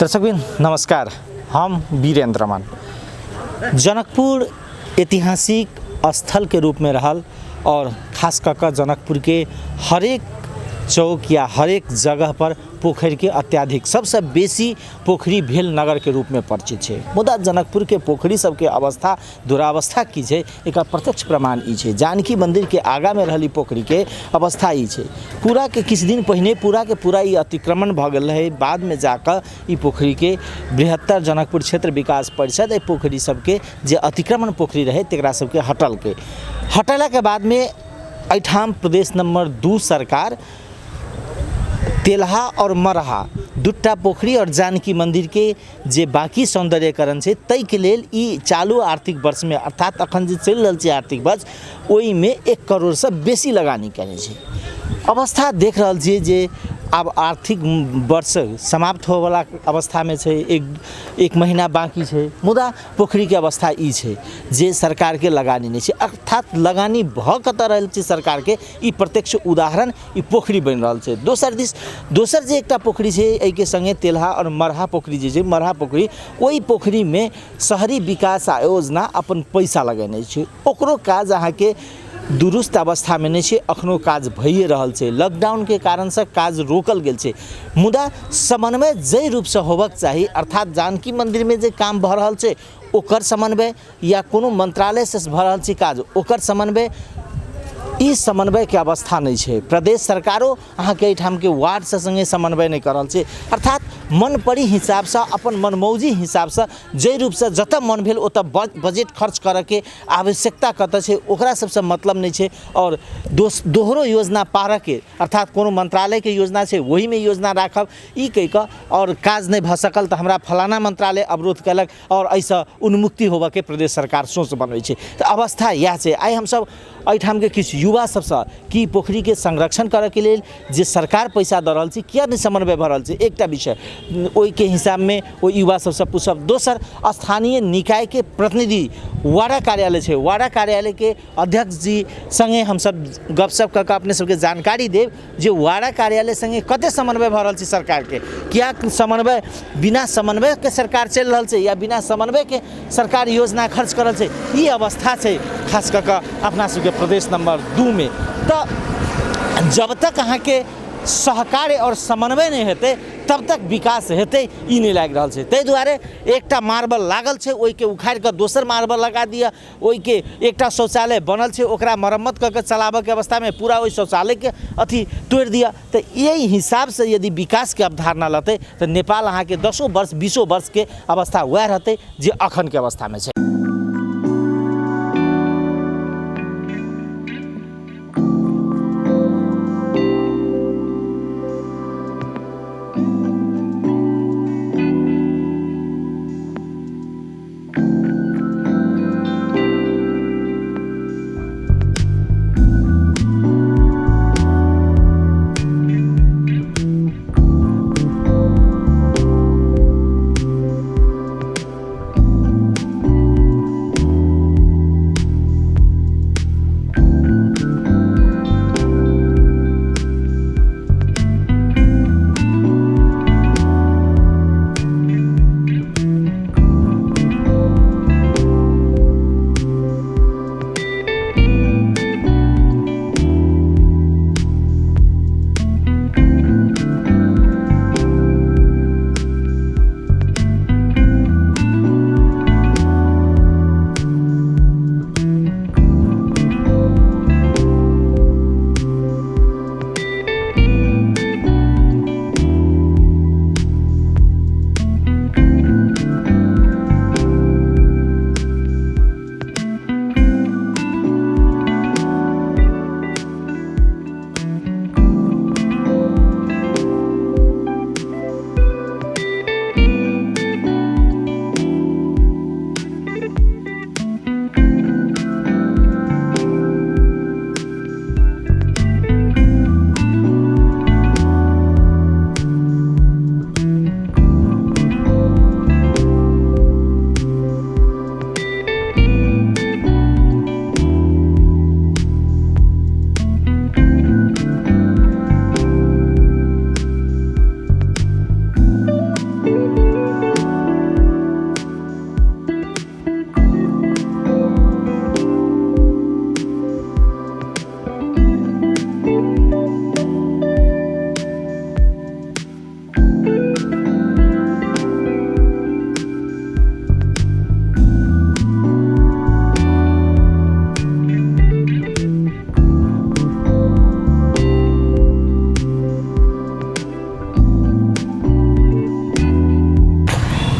दर्शकबिन नमस्कार, हम वीरेंद्र मान। जनकपुर ऐतिहासिक स्थल के रूप में रहल और खास कर जनकपुर के हरेक चौक या हरेक जगह पर पोखरी के अत्याधिक सबसे बेसी पोखरी भेल नगर के रूप में परिचित है। मुदा जनकपुर के पोखरी सबके अवस्था दुरावस्था की है, एक प्रत्यक्ष प्रमाण ई है। जानकी मंदिर के आगा में रहली पोखरी के अवस्था ई है। पूरा के किछ दिन पहले पूरा के पूरा ई अतिक्रमण भ गेल है। बाद में जाकर ई पोखरी के बृहत्तर जनकपुर क्षेत्र विकास परिषद ए पोखरी सबके जे अतिक्रमण पोखरी रहे तेकरा सबके हटला के बाद में एठाम प्रदेश नंबर 2 सरकार तेलहा और मरहा दुटा पोखरी और जानकी मंदिर के जे बाकी सौंदर्यकरण है तई के लेल ई चालू आर्थिक वर्ष में अर्थात अखन जे चल रहल आर्थिक वर्ष ओई में 1 करोड़ से बेसी लगानी कने छै। अवस्था देख रहल छियै जे अब आर्थिक वर्ष समाप्त हो वाला अवस्था में छै। एक महीना बाकी है। मुदा पोखरी के अवस्था ई है जे सरकार के लगानी नहीं है, अर्थात लगानी भ कतऽ रहल छै सरकार के ई प्रत्यक्ष उदाहरण ई पोखरी बन रहल छै। दोसर जे एकटा पोखरी है एहि के संगे तेलहा और मरहा पोखरी जे छै, मरहा पोखरी ओई पोखरी में शहरी विकास योजना अपन पैसा लगेने छै। ओकरो काज अहाँ के दुरुस्त अवस्था में नहीं है, अखनो काज भइए रहल छै। लॉकडाउन के कारण से काज रोकल गेल छै। मुदा समन्वय जै रूप से होबक चाहिए, अर्थात जानकी मंदिर में जे काम भ रहल छै ओकर समन्वय या कोनो मंत्रालय से भ रहल छै काज ओकर समन्वय, ई समन्वय के अवस्था नहीं है। प्रदेश सरकारों अहाँ के एठाम के वार्ड से संगे समन्वय नहीं कर रहल छै, अर्थात मन पड़ी हिसाब से अपन मनमौजी हिसाब से जे रूप से जत मन भेल ओत बजट खर्च करे के आवश्यकता कत छै ओकरा सबसे मतलब नहीं है। और दोहरो योजना पार के अर्थात कोनो मंत्रालय के योजना छै वही में योजना राखब ई कह के और काज नहीं भ सकल तो हमरा फलाना मंत्रालय अवरोध कलक और ऐसा उन्मुक्ति होबे के प्रदेश सरकार सोच बनबै छै। तो अवस्था यह है। आई हम सब एठाम के किछु युवा सबसे कि पोखरी के संरक्षण करे के लेल जे सरकार पैसा द रहल छै किया नहीं समन्वय भ रहल छै एकटा विषय ओई के हिसाब में ओ युवा सबसे पूछब। दोसर स्थानीय निकाय के प्रतिनिधि वाड़ा कार्यालय छै, वाड़ा कार्यालय के अध्यक्ष जी संगे हम सब गपशप क के अपने सबके जानकारी देव जे वाड़ा कार्यालय संगे कते समन्वय भ रहल छै सरकार के, क्या समन्वय बिना समन्वय के सरकार चल रहल छै या बिना समन्वय के सरकार योजना खर्च कर रहल छै ई अवस्था छै खास कर के अपना सबके प्रदेश नंबर 2 में। तो जब तक अहाँ के सहकार्य और समन्वय नहीं हेतै तब तक विकास हेतै ई नहीं लाग रहल छै। ताहि दुआरे एकटा मार्बल लागल छै ओई के उखाड़ के दोसर मार्बल लगा दिया, ओई के एकटा शौचालय बनल छै ओकरा मरम्मत करके चलाबे के अवस्था में पूरा ओई शौचालय के अथी तोड़ दिया। तो यही हिसाब से यदि विकास के अवधारणा लेतै तो नेपाल अहाँ के 10 वर्ष 20 वर्ष के अवस्था वह रहतै जे अखन के अवस्था में छै।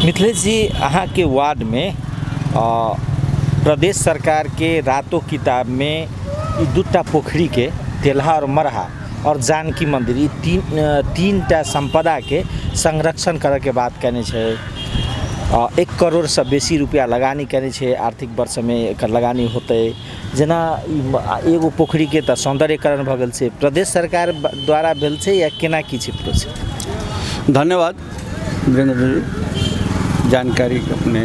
मिथिलेश जी, अहाँ के वार्ड में प्रदेश सरकार के रातों किताब में ई दूटा पोखरी के तेल्हा और मरहा और जानकी मंदिर ई तीन टा संपदा के संरक्षण करे के बात कहने छे। 1 करोड़ से बेसी रुपया लगानी कहने छे। आर्थिक वर्ष में एकर लगानी होते जेना एगो पोखरी के त सौंदर्यकरण भ गेल छे, प्रदेश सरकार द्वारा भेल छे या केना की छै प्रोसेस? धन्यवाद वीरेंद्र जी, जानकारी अपने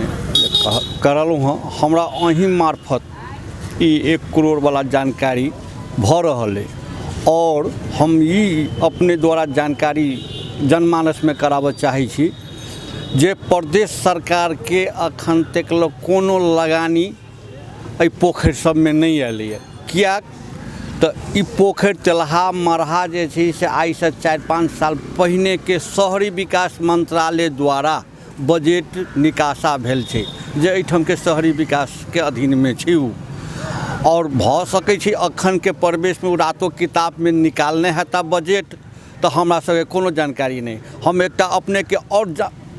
करलूँ हाँ। हमरा अहीं मार्फत ई 1 करोड़ वाला जानकारी भ रहल है और हम ई अपने द्वारा जानकारी जनमानस में कराबऽ चाहै छी जे प्रदेश सरकार के अखन तक कोनो लगानी एहि पोखरि सब में नहीं आयल है। किया तो ई पोखरि तेल्हा मरहा जे छै से आई से 4-5 साल पहिने के शहरी विकास मंत्रालय द्वारा बजट निकासा भेल छै जे एहिठाम के शहरी विकास के अधीन में छै उ, और भ सकै छै अखन के प्रवेश में रातों किताब में निकालने हेता बजट, तो हमरा सबके कोनो जानकारी नहीं। हम एकटा अपने के और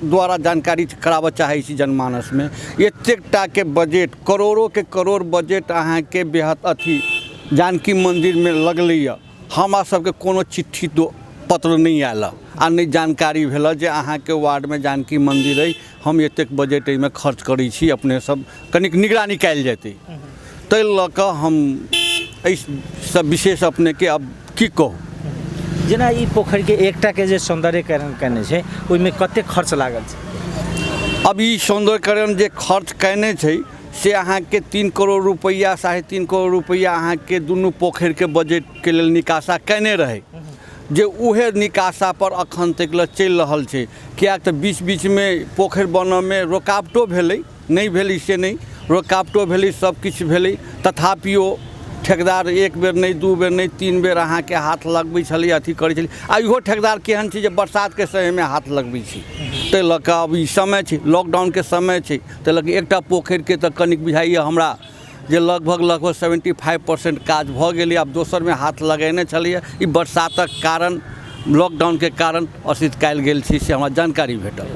द्वारा जानकारी कराबऽ चाहै छी जनमानस में। एतेकटा के बजट, करोड़ों के करोड़ बजट अहाँ के बेहद अथी जानकी मंदिर में लगलै, हमरा सबके कोनो चिट्ठी पत्र नहीं आयल आ नहीं जानकारी भेल जे अहाँ के वार्ड में जानकी मंदिर है, हम एतेक बजट एहिमे खर्च करै छी, अपने सब कनिक निगरानी कयल जेतै। ताहि लऽ कऽ हम एहि सब विशेष अपने के अब की कहू। जेना ई पोखरि के एकटा के जे सौंदर्यकरण करने छै ओहिमे कते खर्च लागल छै? अब ई सौंदर्यकरण जे खर्च कयने छै से अहाँ के 3 करोड़ रुपया 3.5 करोड़ रुपया अहाँ के दुनू पोखरि के बजट के लेल निकासा कयने रहे, जे उहे निकासा पर अखन तक चलि रहल छै। किएक तऽ बीच में पोखरि बनऽ में रुकावटो भेलै, नहीं भेलै से नहीं, रुकावटो भेलै, सब किछु भेलै, तथापिओ ठेकेदार 1 बेर नहीं 2 बेर नहीं 3 बेर अहाँ के हाथ लगबै छलै, अथी करै छलै। आ इहो ठेकेदार केहन छै जे बरसात के समय में हाथ लगबै छै। ताहि लऽ कऽ अब ई समय छै, लॉकडाउन के समय छै, ताहि लऽ कऽ एकटा पोखरि के तऽ कनिक बुझाइए हमरा जे लगभग 75% काज भऽ गेलै। आब दोसर में हाथ लगेने छलिए, ई बरसातक कारण, लॉकडाउन के कारण असित कयल गेल छै, से हमरा जानकारी भेटल।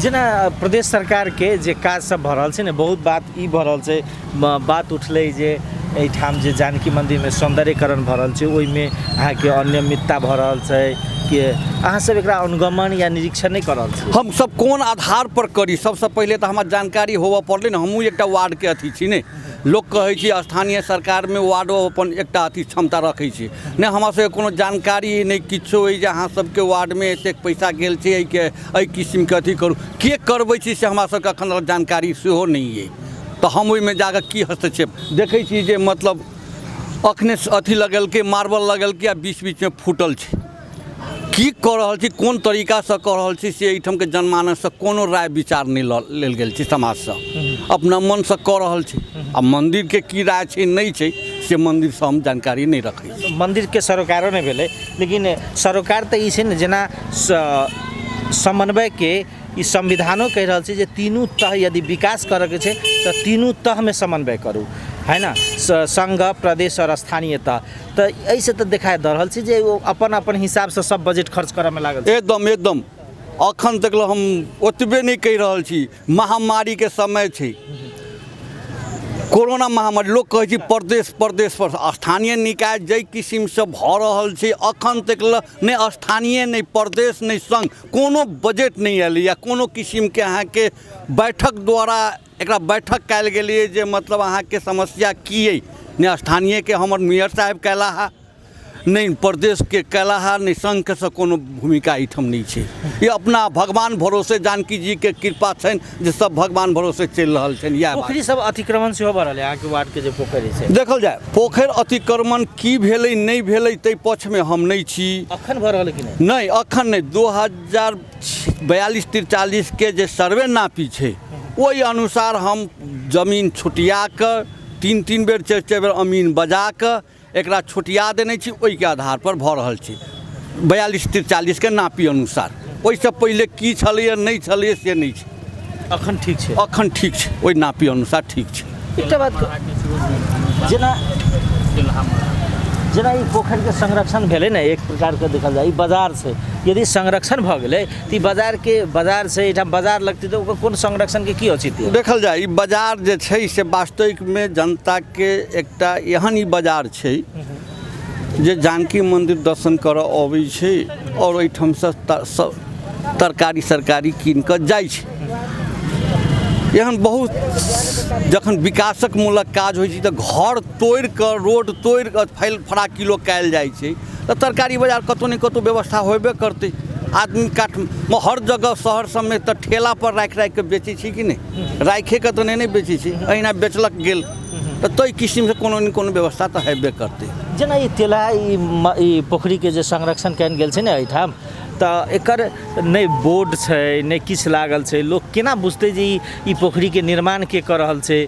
जेना प्रदेश सरकार के जे काज सब भऽ रहल छै ने, बहुत बात ई भऽ रहल छै, बात उठलै जे एहिठाम जे जानकी मंदिर में सौंदर्यकरण भऽ रहल छै ओहिमे अहाँ के अनियमितता भऽ रहल छै कि अहाँ सब एकरा अनुगमन या निरीक्षण नहीं कर रहल छी? हम सब कोन आधार पर करी? सबसे पहले तो हमरा जानकारी होबऽ पड़लै ने। हमहूँ एकटा वार्ड के अथी छी ने। लोग कहै छै स्थानीय सरकार में वार्डो अपन एकटा अथी क्षमता रखै छै, नहीं हमरा सबके कोनो जानकारी नहीं किछो है जे अहाँ सबके वार्ड में एतेक पैसा गेल छै, एहि किस्म के अथी करू। के करबै छै से हमरा सबके अखन जानकारी सेहो नहीं है, तो हम ओहिमे जाकऽ की हस्तक्षेप देखै छी जे मतलब अखने अथी लगेलकै, मार्बल लगेलकै आ बीच में फूटल छै। की कऽ रहल छी, कोन तरीका से कऽ रहल छी, से एहिठाम के जनमानस से कोनो राय विचार नहीं लेल गेल छै। समाज से अपना मन से कऽ रहल छी। आ मंदिर के की राय छै नहीं छै से मंदिर से हम जानकारी नहीं रखै छी। मंदिर के सरोकारो नहीं भेलै, लेकिन सरोकार तऽ ई छै ने जेना समन्वय के ई संविधानो कहि रहल छै जे तीनू तह यदि विकास करे के छै तो तीनू तह में समन्वय करू, है ना, संघ, प्रदेश और स्थानीय तह। तो ऐसे तो दिखाई दे रहल छै जे अपन अपन हिसाब से सब बजट खर्च करे में लागल। एकदम अखन तक हम ओतबे नहीं कहि रहल छी। महामारी के समय छै, कोरोना महामारी, लोग कहै छै प्रदेश पर स्थानीय निकाय जै किस्म से भऽ रहल छै, अखन तक नहीं स्थानीय नहीं प्रदेश नहीं संघ कोनो बजट नहीं आयल या कोनो किस्म के अहाँ के बैठक द्वारा एकरा बैठक कयल गेलिए जे मतलब अहाँ के समस्या की है। नहीं स्थानीय के हमर मेयर साहब कैला है, नहीं प्रदेश के कैला है, नहीं संघ के से कोनो भूमिका एहिठाम नहीं छै। ये अपना भगवान भरोसे जानकी जी के कृपा छनि जे सब भगवान भरोसे चलि रहल छनि। या पोखरी सब अतिक्रमण सेहो भऽ रहल है, अहाँ के वार्ड के जे पोखरी छै देखल जाए, पोखरि अतिक्रमण की भेलै नहीं भेलै ताहि पक्ष में हम नहीं छी। अखन भऽ रहल कि नहीं? नहीं अखन नहीं। 2042-43 के जे सर्वे नापी छै ओहि अनुसार हम जमीन छुटिया कऽ 3 बेर 4 बेर अमीन बजा कऽ एकरा छुटिया देने छी। ओहि के आधार पर भऽ रहल छै 42-43 के नापी अनुसार। ओहिसँ पहिले की छलैए नहीं छलैए से नहीं छै। अखन ठीक छै? अखन ठीक छै, ओहि नापी अनुसार ठीक छै। एकटा बात जेना जेना ई पोखरि के संरक्षण भेलै ने, एक प्रकार के देखल जाए, ई बाजार से यदि संरक्षण भ गेलै तऽ ई बाजार से एहिठाम बाजार लगतै तऽ ओकर कोन संरक्षण के की औचित्य? देखल जाए, ई बाजार जे छै से वास्तविक में जनता के एकटा एहन ई बाजार छै जे जानकी मंदिर दर्शन करऽ अबै छै और ओहिठाम से तरकारी सरकारी कीन कऽ जाइ छै। एहन बहुत जखन विकासक मूलक काज होइ छै तऽ घर तोड़ि कऽ, रोड तोड़ि कऽ फैल फराकिलो कयल जाइ छै, तऽ तरकारी बाजार कतौ ने कतौ व्यवस्था होबे करतै। आदमी हर जगह शहर सबमे तऽ ठेला पर राखि कऽ बेचै छै कि नहि, राखे के तऽ नहि बेचै छै, अहिना बेचलक गेल, तऽ ताहि किस्म से कोनो ने कोनो व्यवस्था तऽ हेबे करतै। जेना ई तेलहा ई पोखरी के जे संरक्षण कयल गेल छै ने एहिठाम, तऽ एकर नहि बोर्ड छै नहि किछु लागल छै, लोक केना बुझतै जे ई पोखरी के निर्माण के कऽ रहल छै?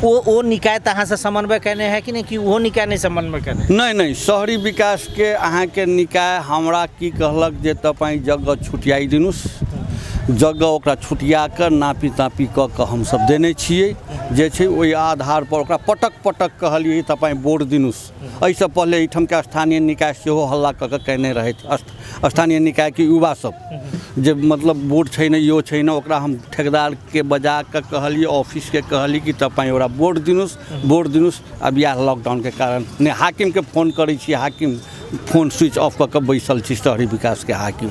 ओ निकाय तऽ अहाँ से समन्वय केने है कि नहीं, कि ओहो निकाय नहीं समन्वय केने? नहीं, शहरी विकास के अहाँ के निकाय हमरा की कहलक जे तपाईं जगह छुटियाई दिनुस, जगह ओकरा छुटिया कऽ नापी तापी कऽ के हम सब देने छियै, जे छै ओहि आधार पर ओकरा पटक कहलियै तपाईं बोर्ड दिनुस। एहिसँ पहले एहिठाम के स्थानीय निकाय सेहो हल्ला कऽ के कहने रहैत, स्थानीय निकाय के युवा सब जे मतलब बोर्ड छै ने, यो छै ने, ओकरा हम ठेकेदार के बजा कऽ कहलियै, ऑफिस के कहलियै कि तपाईं ओकरा बोर्ड दिनुस। अब इएह लॉकडाउन के कारण ने हाकिम के फोन करै छी, हाकिम फोन स्विच ऑफ कऽ के बैसल छी, शहरी विकास के हाकिम।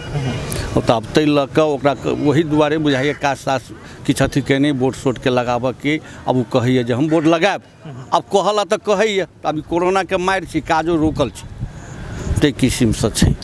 तब ताहि लऽ कऽ ओकरा वही दुआरे बुझाइए काज ताज किछु अथी केने बोर्ड सोर्ड के लगाबऽ के, अब ओ कहैए जे हम बोर्ड लगायब, अब कहला तऽ कहैए, अभी कोरोना के मारि छी, काजो रोकल छी, ताहि किस्मसँ छै।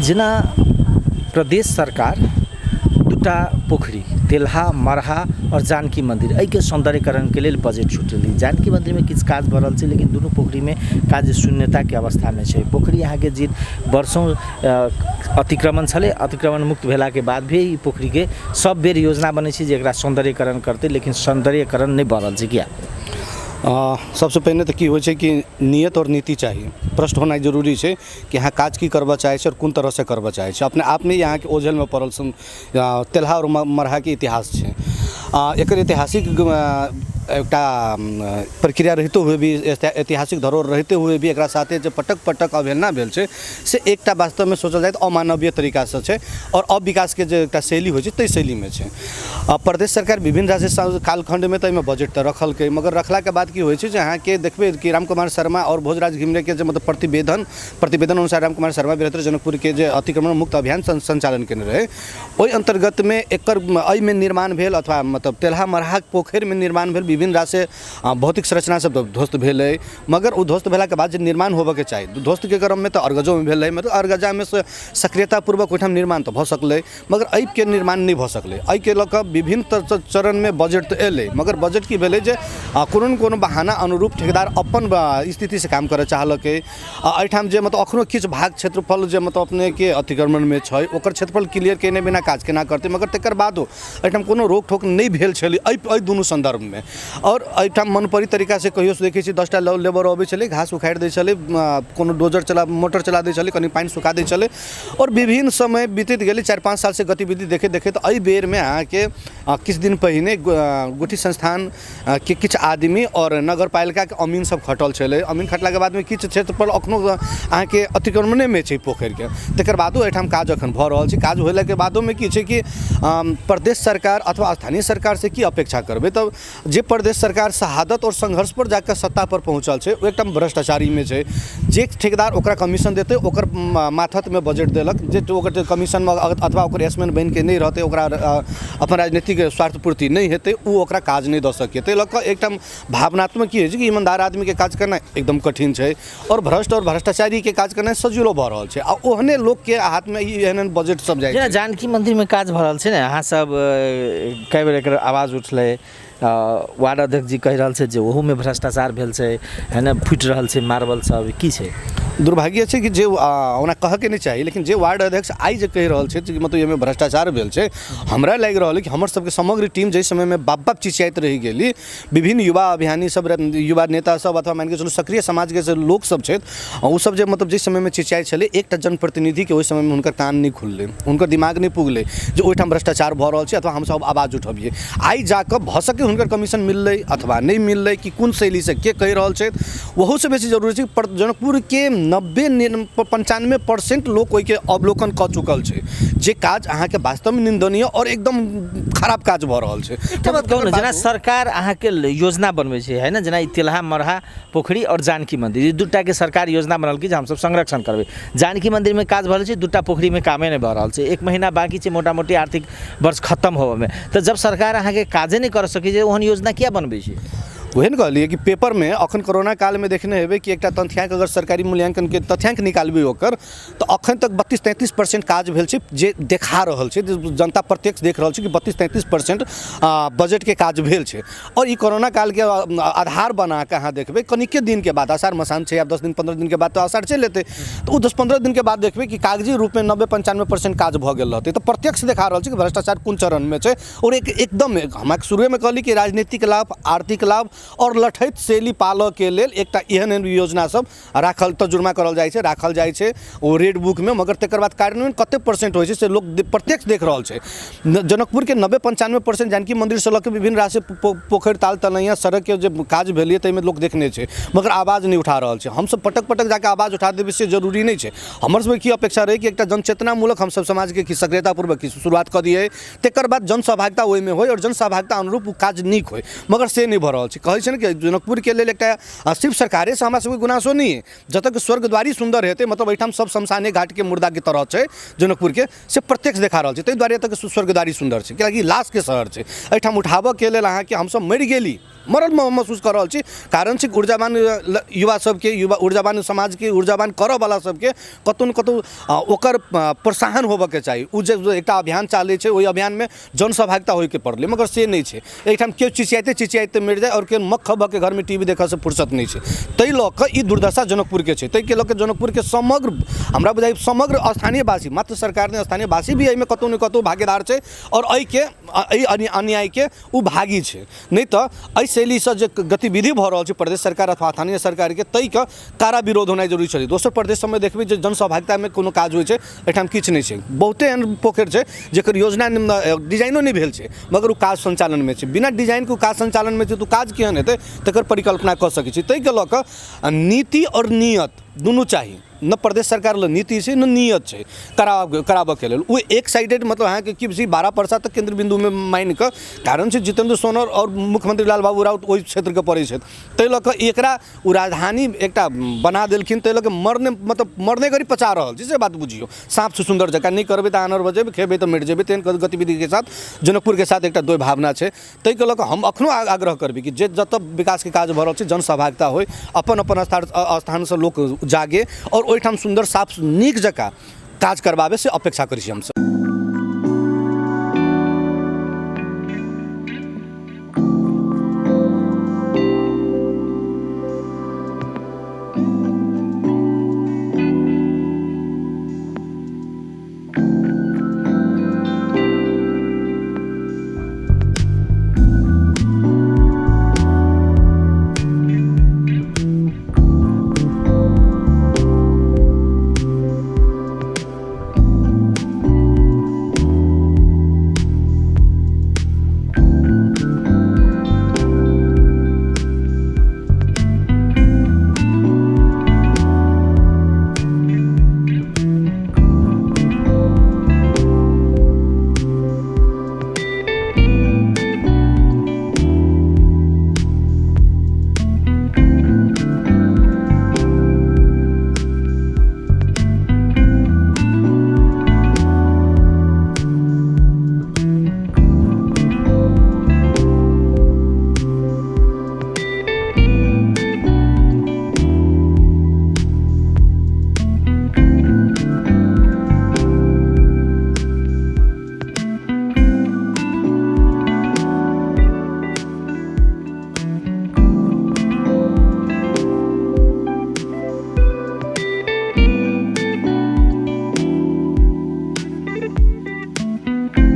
जेना प्रदेश सरकार दूटा पोखरी तेलहा मरहा और जानकी मंदिर एहि के सौंदर्यकरण के लिए बजट छूटल। जानकी मंदिर में किछु काज भऽ रहल छै, लेकिन दुनू पोखरी में काज शून्यता के अवस्था में छै। पोखरी यहाँ के जे वर्षों अतिक्रमण छलै, अतिक्रमण मुक्त भेला के बाद भी ई पोखरी के सब बेर योजना बनै छै जे एकरा सौंदर्यकरण करतै, लेकिन सौंदर्यकरण नहीं भऽ रहल छै। क्या सबसे पहले तो की हो कि नियत और नीति चाहिए, प्रश्न होना जरूरी है कि यहाँ काज की करबा चाहे और कौन तरह से करबा चाहे। अपने आप में यहाँ के ओझल में पड़ल तेलहा और मरहा के इतिहास है। एक ऐतिहासिक एक प्रक्रिया रहते हुए भी, ऐतिहासिक धरोहर रहते हुए भी एक साथे जो पटक पटक अवहेलना भेल छै से एकटा वास्तव में सोचल जाए तो अमानवीय तरीका से छै और अविकास के जो एक शैली हो तै शैली में छै। प्रदेश सरकार विभिन्न राज्य कालखंड में तो बजट तो रखल के, मगर रखला के बाद की हो यहाँ के देखबे कि रामकुमार शर्मा और भोजराज घिमरे के जो मतलब प्रतिवेदन अनुसार रामकुमार शर्मा बृहत्तर जनकपुर के जो अतिक्रमण मुक्त अभियान संचालन केने रहे, ओहि अंतर्गत में एकर में निर्माण भेल अथवा मतलब तेलहा मरहा पोखरि में निर्माण भेल विभिन्न राशि भौतिक संरचना सब ध्वस्त भेल है, मगर वो ध्वस्त भेला के बाद जे निर्माण होबे के चाही ध्वस्त के क्रम में तो अर्गजो में भेल है, मतलब अर्गजा में से सक्रियतापूर्वक ओहिठाम निर्माण तो भ सकलै, मगर एहि के निर्माण नहीं भ सकलै। एहि के लऽ कऽ विभिन्न चरण में बजट तो एलै, मगर बजट की भेलै जे कोनो न कोनो बहाना अनुरूप ठेकेदार अपन स्थिति से काम करे चाहलक। एहिठाम जे मतलब अखनो किछु भाग क्षेत्रफल जे मतलब अपने के अतिक्रमण में छै ओकर क्षेत्रफल क्लियर केने बिना काज केना करतै, मगर तकर बादो एहिठाम कोनो रोक ठोक नहीं भेल छलै एहि दुनू संदर्भ में। और एहिठाम मनपरी तरीका से कहियो से देखै छी 10टा लेबर अबै छलै, घास उखाड़ि दै छलै, कोनो डोजर चला मोटर चला दै छलै, कनि पानि सुखा दै छलै, और विभिन्न समय बीतैत गेलै 4-5 साल से गतिविधि देखे देखे तो एहि बेर में अहाँके किछु दिन पहिने गुठी संस्थान के किछु आदमी और नगर पालिका के अमीन सब खटल छलै। अमीन खटला के बाद में किछु क्षेत्रफल अखनो अहाँके अतिक्रमणे में छै पोखरि के, तकर बादो एहिठाम काज अखन भऽ रहल छै। काज होला के बादो में की छै कि प्रदेश सरकार अथवा स्थानीय सरकार से की अपेक्षा करबै, तब जे प्रदेश सरकार शहादत और संघर्ष पर जाकर सत्ता पर पहुंचल छै ओ एकदम भ्रष्टाचारी में छै। जे ठेकेदार ओकरा कमीशन देते ओकर माथत में बजट देलक, जे ओकर कमीशन में अथवा ओकर एसमेन बन के नहीं रहते, ओकरा अपन राजनीतिक स्वार्थ पूर्ति नहीं हेतै, ओ ओकरा काज नहीं दऽ सकै। ताहि लऽ कऽ एकदम भावनात्मक की होइ छै कि ईमानदार आदमी के काज करना एकदम कठिन छै, और भ्रष्ट और भ्रष्टाचारी के काज करना सजिलो भऽ रहल छै। आ ओहने लोग के हाथ में ई एहन बजट सब जाइ छै। जानकी मंदिर में काज भऽ रहल छै ने, अहाँ सब कई बेर एकर आवाज उठलै, वार्ड अध्यक्ष जी कहि रहल छै जे ओहू में भ्रष्टाचार भेल छै, है ना, फुटि रहल छै मार्बल सब, की छै? दुर्भाग्य छै कि जे ओना कहके नहीं चाही, लेकिन जे वार्ड अध्यक्ष आई जे कहि रहल छै कि मतलब एहिमे भ्रष्टाचार भेल छै, हमरा लागि रहल है कि हमर सबके समग्र टीम जाहि समय में बाप चिचियाइत रहि गेली, विभिन्न युवा अभियानी सब, युवा नेता सब अथवा मान के चलू सक्रिय समाज के लोग सब छथि, ओ सब जे मतलब जिस समय में चिचियाइत छलै, एकटा जनप्रतिनिधि के ओहि समय में हुनकर कान नहीं खुललै, हुनकर दिमाग नहीं पुगलै जे ओहिठाम भ्रष्टाचार भऽ रहल छै अथवा हमसब आवाज उठबिए। आई जाकऽ भऽ सके हुनकर कमीशन मिललै अथवा नहीं मिललै, कि कोन शैली से के कहि रहल छथि, ओहो से बेसी जरूरी छै जनकपुर के 90-95% लोग ओहि के अवलोकन कऽ चुकल छै, जे काज अहाँके वास्तव में निंदनीय और एकदम खराब काज भऽ रहल छै। जेना सरकार अहाँके योजना बनबै छै, है ना, जेना तेलहा मरहा पोखरी और जानकी मंदिर, ई दूटा के सरकार योजना बनल कि जे हमसब संरक्षण करबै। जानकी मंदिर में काज भऽ रहल छै, दूटा पोखरी में कामे नहीं भऽ रहल छै, 1 महीना बाकी छै मोटा मोटी आर्थिक वर्ष खत्म होबे में। तो जब सरकार अहाँके काजे नहीं कर सकै छै, ओहन योजना किया बनबै छै? वही ने कहलिए कि पेपर में अखन कोरोना काल में देखने हेबै कि एकटा तथ्यांक अगर सरकारी मूल्यांकन के तथ्यांक निकालबै ओकर, तो अखन तक 32-33% काज भेल छै, जे देखा रहल छै, जनता प्रत्यक्ष देख रहल छै कि 32-33% बजट के काज भेल छै। और ई कोरोना काल के आधार बना के अहाँ देखबै कनिके दिन के बाद, आषाढ़ मसान छै, 10 दिन 15 दिन के बाद तो आषाढ़ चलि एतै, तो 10-15 दिन के बाद देखबै कि कागजी रूप में 90-95% काज भऽ गेल रहतै। तो प्रत्यक्ष देखा रहल छै कि भ्रष्टाचार कोन चरण में छै। और एकदम हम शुरू में कहली कि राजनीतिक लाभ, आर्थिक लाभ और लठैत शैली पालऽ के लेल एकटा एहन योजना सब राखल, तर्जुमा करल जाइ छै, राखल जाइ छै ओ रेड बुक में, मगर तकर बाद कार्यान्वयन कते परसेंट होइ छै से लोग प्रत्यक्ष देख रहल छै। जनकपुर के 90-95% जानकी मंदिर से लऽ के विभिन्न राशि पोखरि ताल तलैया सड़क के जे काज भेलिए ताहिमे लोग देखने छै, मगर आवाज नहीं उठा रहल छै। हमसब पटक पटक जाके आवाज उठा देबै से जरूरी नहीं छै। हमर सबके की अपेक्षा रही कि एकटा जनचेतनामूलक हमसब समाज के सक्रियतापूर्वक शुरुआत कऽ दिए, तकर बाद जनसहभागिता ओहिमे होइ और जनसहभागिता अनुरूप काज नीक होइ, मगर से नहीं भऽ रहल छै। कहै छै कि जनकपुर के लेल एकटा सिर्फ सरकारे से हमरा सबके गुनासो नहीं है, जब तक स्वर्गद्वारी सुंदर हेतै, मतलब एहिठाम सब शमशाने घाट के मुर्दा के तरह छै जनकपुर के, से प्रत्यक्ष देखा रहल छै। ताहि दुआरे तक स्वर्गद्वारी सुंदर छै, कियाकि लाश के शहर छै। एहिठाम उठाबऽ के लेल अहाँके हमसब मरि गेली, मरल महसूस कर रहल छी। कारण छै ऊर्जावान युवा सबके, युवा ऊर्जावान समाज के, ऊर्जावान करऽ वाला सबके कतौ न कतौ ओकर प्रोत्साहन होबऽ के चाही। उ जे एकटा अभियान चालै छै, ओहि अभियान में जनसहभागिता होय के पड़लै, मगर से नहीं छै। एहिठाम केओ चिचियाइते मरि जाए और केओ मक्ख भऽ के घर में टीवी देखऽ से फुर्सत नहीं छै। ताहि लऽ कऽ ई दुर्दशा जनकपुर के छै। ताहि के लऽ कऽ जनकपुर के समग्र हमरा बुझाइ समग्र स्थानीय वासी, मात्र सरकार ने स्थानीय वासी भी एहिमे कतौ न कतौ भागीदार छै, और एहि अन्याय के उ भागी छै। नहीं तो शैली से जे गतिविधि भऽ रहल छै प्रदेश सरकार अथवा स्थानीय सरकार के, ताहि के कारा विरोध होनाइ जरूरी छै। दोसर प्रदेश सबमे देखबै जे जनसहभागिता में कोनो काज होइ छै, एहिठाम किछु नहीं छै। बहुते एहन पोखरि छै जेकर योजना डिजाइनो नहीं भेल छै, मगर ओ काज संचालन में छै। बिना डिजाइन के काज संचालन में छै, तो काज केहन हेतै तकर परिकल्पना कऽ सकै छी। ताहि के लऽ कऽ नीति और नियत दुनू चाही न प्रदेश सरकार ल नीति छै न नियत छै कराबऽ के लेल। वो एक साइडेड मतलब अहाँके कि 12% तक केंद्र बिंदु में मान के कारण छै जितेंद्र सोनर और मुख्यमंत्री लाल बाबू राउत ओहि क्षेत्र के पड़ै छै, ताहि लऽ कऽ एकरा ओ राजधानी एकटा बना देलखिन, ताहि लऽ कऽ मरने गरी पचा रहल छै से बात बुझियो। साँप से सुंदर जकाँ नहीं करबै तऽ आनर बजेबै, खेबै तऽ मिट जेबै, तेहन गतिविधि के साथ जनकपुर के साथ एकटा द्वै भावना छै। ताहि के लऽ कऽ हम अखनो आग्रह करबै कि जे जतऽ विकास के काज भऽ रहल छै जनसहभागिता होय, अपन अपन स्थान से लोक जागे और ओहिठाम सुंदर साफ नीक जकाँ काज करबाबे से अपेक्षा करै छी हमसब।